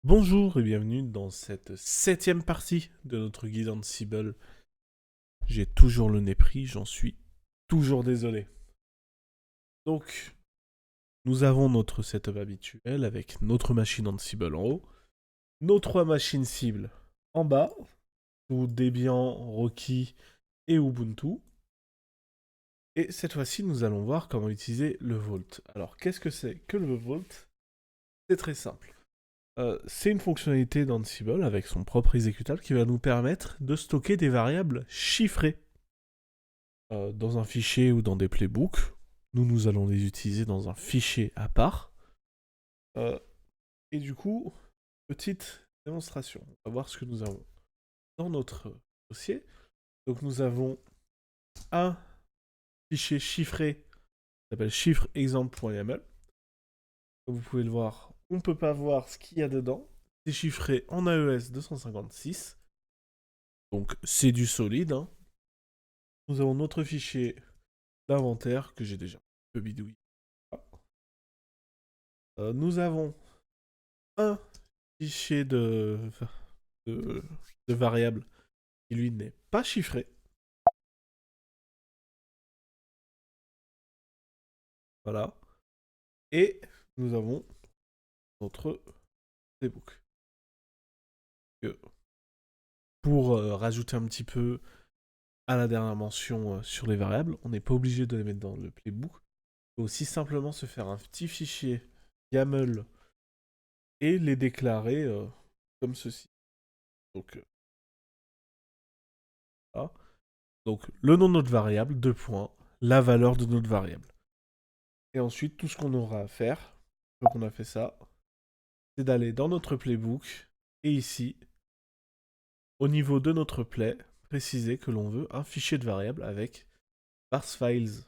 Bonjour et bienvenue dans cette septième partie de notre guide Ansible. J'ai toujours le nez pris, j'en suis toujours désolé. Donc, nous avons notre setup habituel avec notre machine Ansible en haut, nos trois machines cibles en bas, sous Debian, Rocky et Ubuntu. Et cette fois-ci, nous allons voir comment utiliser le Vault. Alors, qu'est-ce que c'est que le Vault? C'est très simple. C'est une fonctionnalité d'Ansible avec son propre exécutable qui va nous permettre de stocker des variables chiffrées dans un fichier ou dans des playbooks. Nous allons les utiliser dans un fichier à part. Euh, et du coup, petite démonstration. On va voir ce que nous avons dans notre dossier. Donc nous avons un fichier chiffré qui s'appelle chiffre-exemple.yaml. Comme vous pouvez le voir, on ne peut pas voir ce qu'il y a dedans. C'est chiffré en AES 256. Donc c'est du solide. Hein. Nous avons notre fichier d'inventaire que j'ai déjà un peu bidouillé. Nous avons un fichier de, de variables qui lui n'est pas chiffré. Voilà. Et nous avons notre playbook. Pour rajouter un petit peu à la dernière mention sur les variables, on n'est pas obligé de les mettre dans le playbook. On peut aussi simplement se faire un petit fichier YAML et les déclarer comme ceci. Donc, voilà. Donc le nom de notre variable, deux points, la valeur de notre variable. Et ensuite, tout ce qu'on aura à faire, donc on a fait ça, c'est d'aller dans notre playbook et ici, au niveau de notre play, préciser que l'on veut un fichier de variable avec parse files.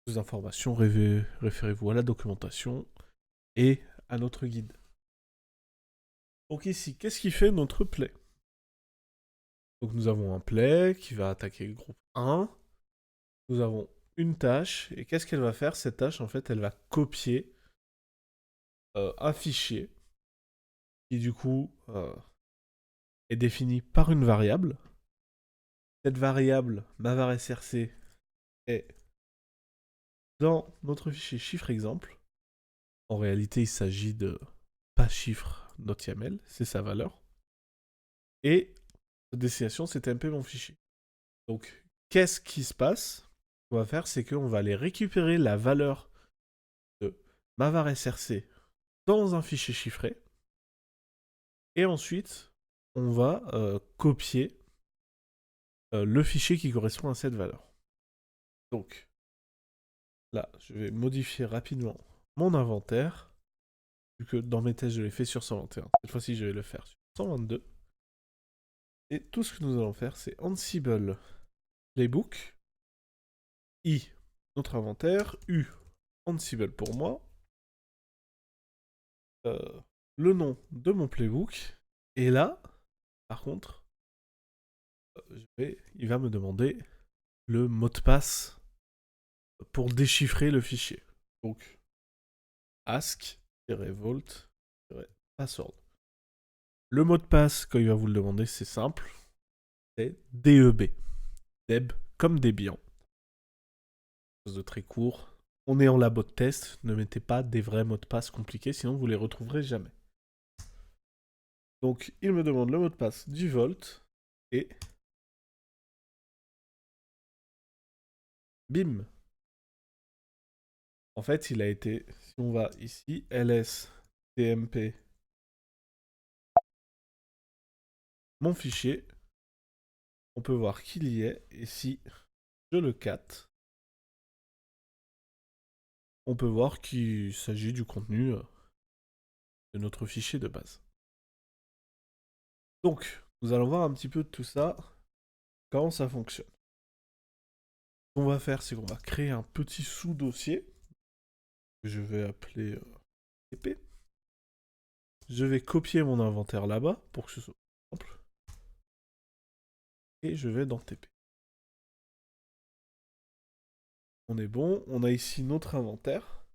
Plus d'informations, référez-vous à la documentation et à notre guide. Donc ici, qu'est-ce qui fait notre play? Donc nous avons un play qui va attaquer le groupe 1. Nous avons une tâche. Et qu'est-ce qu'elle va faire? Cette tâche, en fait, elle va copier un fichier qui, du coup, est défini par une variable. Cette variable, mavar_src, est dans notre fichier chiffre exemple. En réalité, il s'agit de pas chiffre.yaml, c'est sa valeur. Et la destination, c'est tmp mon fichier. Donc, qu'est-ce qui se passe? Ce qu'on va faire, c'est qu'on va aller récupérer la valeur de mavar_src dans un fichier chiffré. Et ensuite, on va copier le fichier qui correspond à cette valeur. Donc, là, je vais modifier rapidement mon inventaire. Vu que dans mes tests, je l'ai fait sur 121. Cette fois-ci, je vais le faire sur 122. Et tout ce que nous allons faire, c'est Ansible Playbook, I, notre inventaire, U, Ansible pour moi, euh, le nom de mon playbook, et là, par contre, il va me demander le mot de passe pour déchiffrer le fichier. Donc, ask-vault-password. Le mot de passe, quand il va vous le demander, c'est simple, c'est DEB. Deb comme Debian. Chose de très court. On est en labo de test, ne mettez pas des vrais mots de passe compliqués, sinon vous les retrouverez jamais. Donc il me demande le mot de passe du Volt, et bim. En fait, il a été, si on va ici, ls tmp, mon fichier, on peut voir qu'il y est, et si je le cat, on peut voir qu'il s'agit du contenu de notre fichier de base. Donc, nous allons voir un petit peu de tout ça, comment ça fonctionne. Ce qu'on va faire, c'est qu'on va créer un petit sous-dossier que je vais appeler TP. Je vais copier mon inventaire là-bas pour que ce soit simple. Et je vais dans TP. On est bon. On a ici notre inventaire.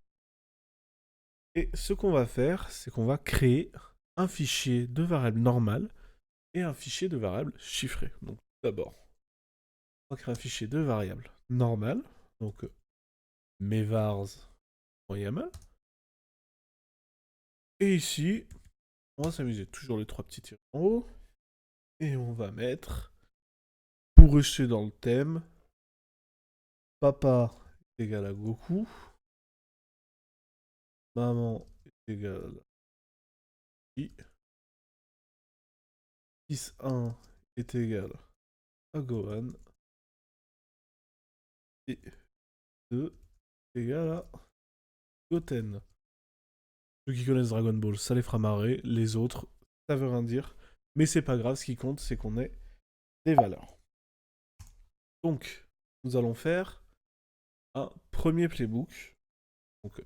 Et ce qu'on va faire, c'est qu'on va créer un fichier de variable normale et un fichier de variable chiffré. Donc d'abord, on va créer un fichier de variable normale, donc mevars.yaml. Et ici, on va s'amuser toujours les trois petits tirs en haut. Et on va mettre, pour rester dans le thème, papa est égal à Goku, maman est égale à I, fils 1 est égal à Gohan, et 2 est égal à Goten. Ceux qui connaissent Dragon Ball, ça les fera marrer, les autres, ça veut rien dire, mais c'est pas grave, ce qui compte, c'est qu'on ait des valeurs. Donc, nous allons faire un premier playbook. Donc,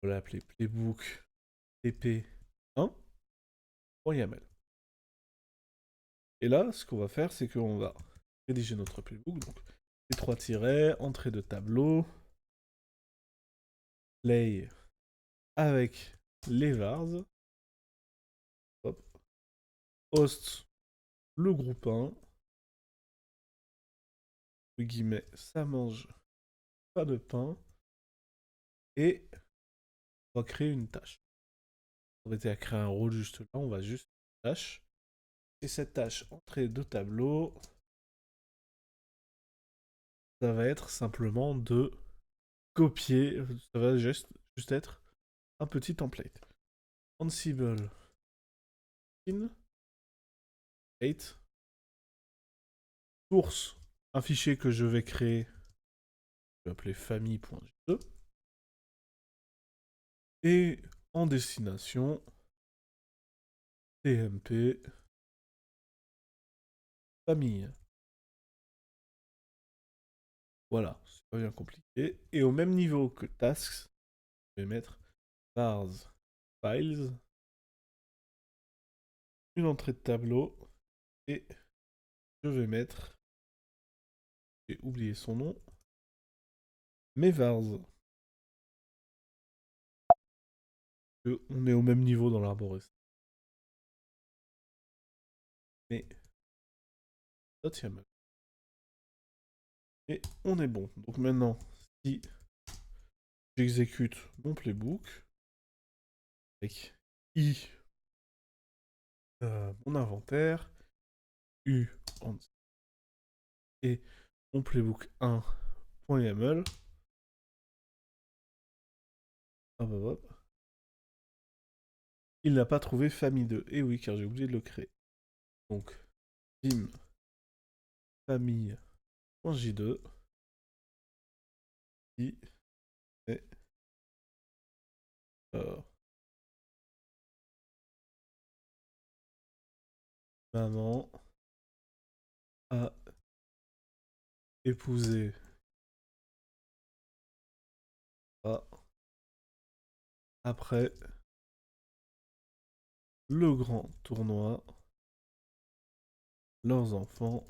on va l'appeler playbook tp1.yaml. Et là, ce qu'on va faire, c'est qu'on va rédiger notre playbook. Donc, les trois tirets, entrée de tableau, play avec les vars, hop, host le groupe 1, le guillemets, ça mange pas de pain, et on va créer une tâche. On va à créer un rôle juste là, on va juste une tâche. Et cette tâche, entrée de tableau, ça va être simplement de copier, ça va juste être un petit template. Ansible in 8 source, un fichier que je vais créer, je vais appeler famille.j2, et en destination tmp famille. Voilà, c'est pas bien compliqué. Et au même niveau que tasks, je vais mettre vars files, une entrée de tableau, et je vais mettre, j'ai oublié son nom, mes vars. On est au même niveau dans l'arborescence. Mais et on est bon. Donc maintenant, si j'exécute mon playbook avec i mon inventaire, u et mon playbook 1.yaml, hop, hop, hop, il n'a pas trouvé famille 2. Et oui, car j'ai oublié de le créer. Donc, vim famille.j2 i et maman a épousé après le grand tournoi. Leurs enfants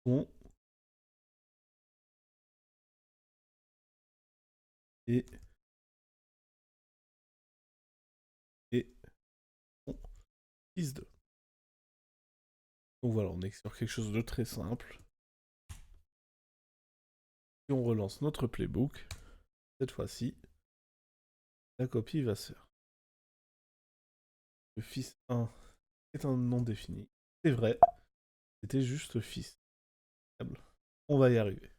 sont et sont fils d'eux. Donc voilà, on est sur quelque chose de très simple. Si on relance notre playbook, cette fois-ci, la copie va se faire. Le fils 1 est un nom défini. C'est vrai, c'était juste fils. On va y arriver.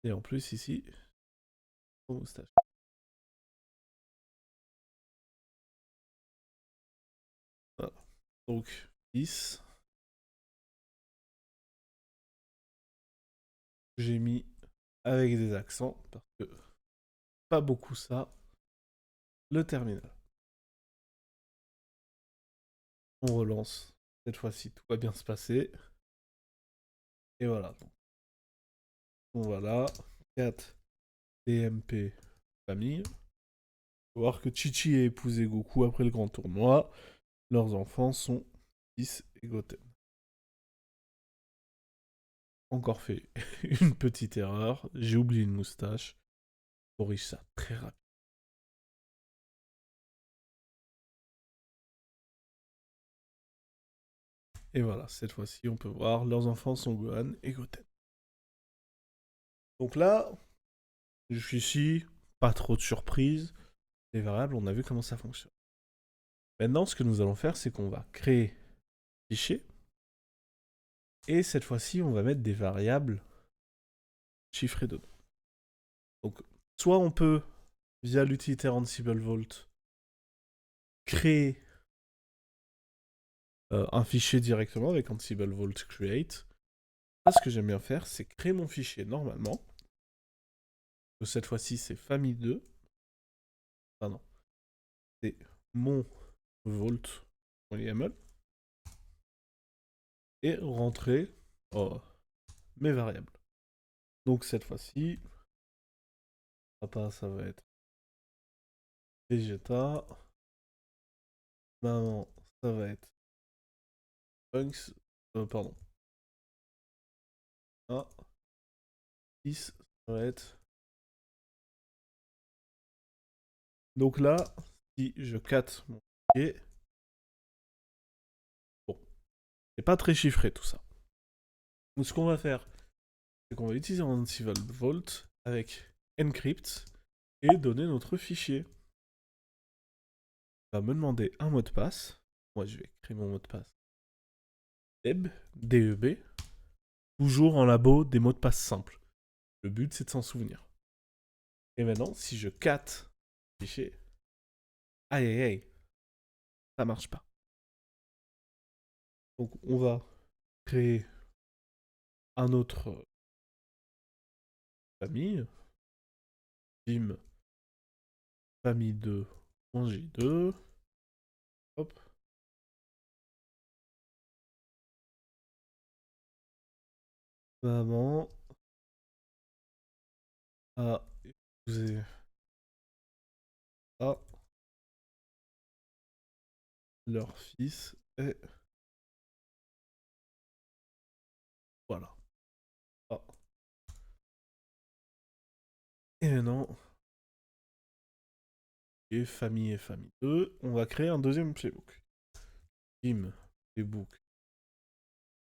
Et en plus, ici, moustache. Voilà. Donc, fils. J'ai mis avec des accents, parce que pas beaucoup ça. Le terminal. On relance. Cette fois-ci, tout va bien se passer. Et voilà. Donc voilà. 4 TMP famille. Faut voir que Chichi a épousé Goku après le grand tournoi. Leurs enfants sont Fils et Goten. Encore fait une petite erreur. J'ai oublié une moustache. Corrige ça très rapidement. Et voilà, cette fois-ci, on peut voir leurs enfants sont Gohan et Goten. Donc là, jusqu'ici, pas trop de surprises. Les variables, on a vu comment ça fonctionne. Maintenant, ce que nous allons faire, c'est qu'on va créer un fichier. Et cette fois-ci, on va mettre des variables chiffrées dedans. Donc, soit on peut, via l'utilitaire Ansible Vault, créer un fichier directement avec Ansible Vault Create. Là, ce que j'aime bien faire, c'est créer mon fichier normalement. Donc, cette fois-ci, c'est famille 2. Pardon. C'est mon vault.yml. Et rentrer mes variables. Donc cette fois-ci, papa, ça va être Vegeta. Maman, ça va être Trunks. Pardon. Ah. Fils, ça va être... Donc là, si je cat mon fichier... Bon, c'est pas très chiffré tout ça. Donc ce qu'on va faire, c'est qu'on va utiliser Ansible Vault avec encrypt et donner notre fichier. On va me demander un mot de passe. Moi, je vais créer mon mot de passe. Deb, DEB. Toujours en labo, des mots de passe simples. Le but, c'est de s'en souvenir. Et maintenant, si je cat le fichier, aïe aïe aïe, ça marche pas. Donc, on va créer un autre famille. Vim famille 2.j2. Hop. Maman a épousé a leur fils et voilà. Ah. Et maintenant, et famille 2, on va créer un deuxième playbook. Vim playbook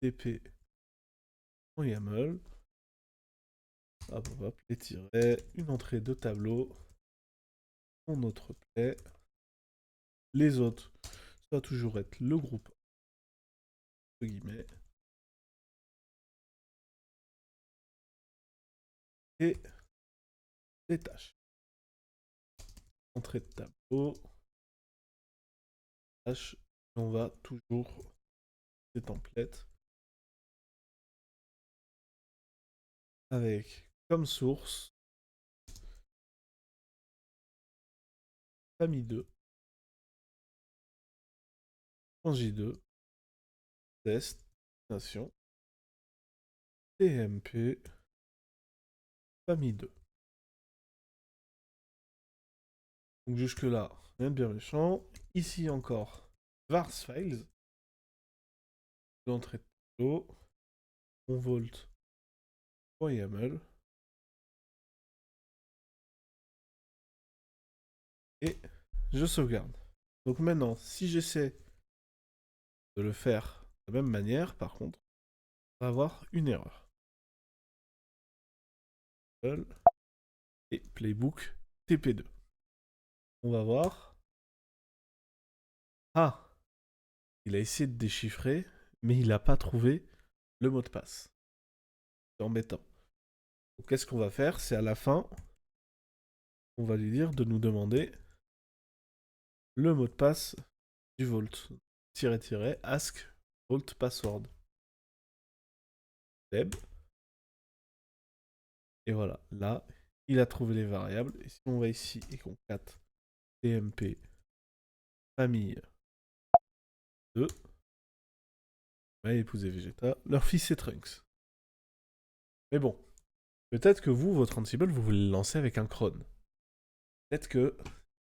tp.yaml. Hop, hop, hop, les tirets, une entrée de tableau, mon autre play. Les autres, ça va toujours être le groupe, entre guillemets. Et les tâches. Entrée de tableau, tâches, on va toujours ces templates avec comme source famille 2, J2, destination, TMP, famille 2. Donc jusque là, rien de bien méchant. Ici encore, vars files, l'entrée de tableau, on volt.yaml. Et je sauvegarde. Donc maintenant, si j'essaie de le faire de la même manière, par contre, on va avoir une erreur. Et playbook TP2. On va voir. Ah, il a essayé de déchiffrer, mais il n'a pas trouvé le mot de passe. C'est embêtant. Donc qu'est-ce qu'on va faire? C'est à la fin, on va lui dire de nous demander le mot de passe du vault. Ask vault password. Deb. Et voilà, là, il a trouvé les variables. Et si on va ici et qu'on cat tmp famille 2, va épouser Vegeta, leur fils c'est Trunks. Mais bon, peut-être que vous, votre Ansible, vous voulez le lancer avec un cron. Peut-être que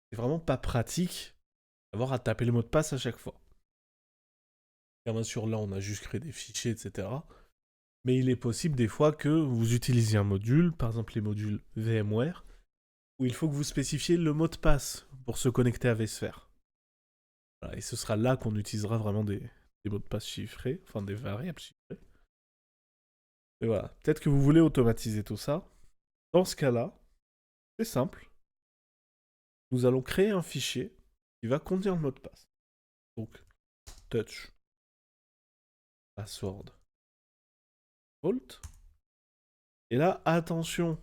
c'est vraiment pas pratique d'avoir à taper le mot de passe à chaque fois. Car bien sûr, là, on a juste créé des fichiers, etc. Mais il est possible des fois que vous utilisiez un module, par exemple les modules VMware, où il faut que vous spécifiez le mot de passe pour se connecter à vSphere. Voilà, et ce sera là qu'on utilisera vraiment des des mots de passe chiffrés, enfin des variables chiffrées. Et voilà, peut-être que vous voulez automatiser tout ça. Dans ce cas-là, c'est simple. Nous allons créer un fichier qui va contenir le mot de passe. Donc, touch, password, vault. Et là, attention,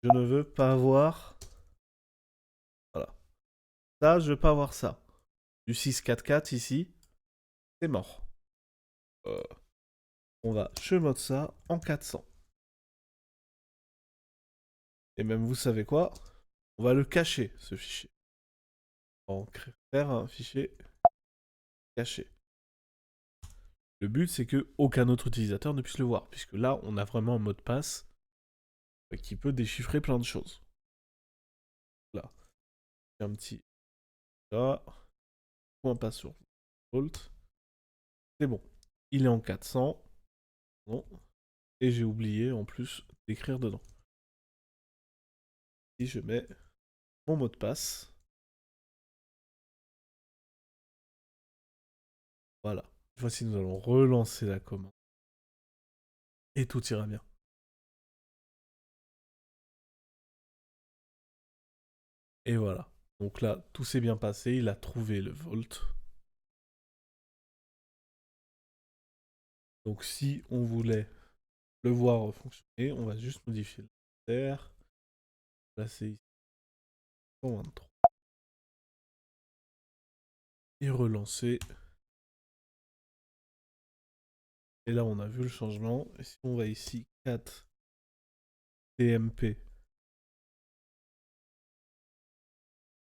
je ne veux pas avoir... Voilà. Ça, je veux pas avoir ça. Du 644 ici, c'est mort. On va chemode ça en 400. Et même, vous savez quoi? On va le cacher, ce fichier. On va faire un fichier caché. Le but, c'est que aucun autre utilisateur ne puisse le voir, puisque là, on a vraiment un mot de passe qui peut déchiffrer plein de choses. Là, un petit là, point pas sur Volt. C'est bon. Il est en 400. Non. Et j'ai oublié en plus d'écrire dedans. Et je mets mon mot de passe. Voilà. Cette fois-ci, nous allons relancer la commande. Et tout ira bien. Et voilà. Donc là, tout s'est bien passé. Il a trouvé le Volt. Donc si on voulait le voir fonctionner, on va juste modifier le terre. Placer ici 123. Et relancer. Et là, on a vu le changement. Et si on va ici, 4 TMP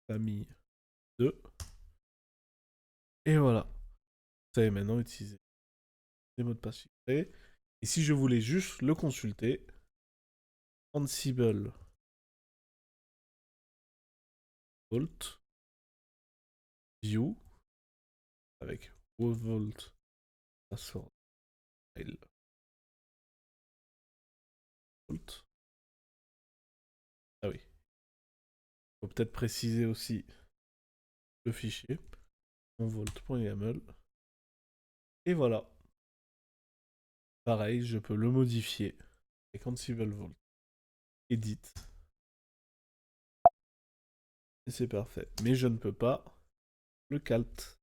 famille 2. Et voilà. Vous savez maintenant utiliser les mots de passe chiffrés. Et si je voulais juste le consulter, Ansible Vault View avec Vault Password File Vault. Ah oui. Il faut peut-être préciser aussi le fichier. Mon vault.yaml. Et voilà. Pareil, je peux le modifier avec Ansible Vault. Edit. Et c'est parfait. Mais je ne peux pas le calt.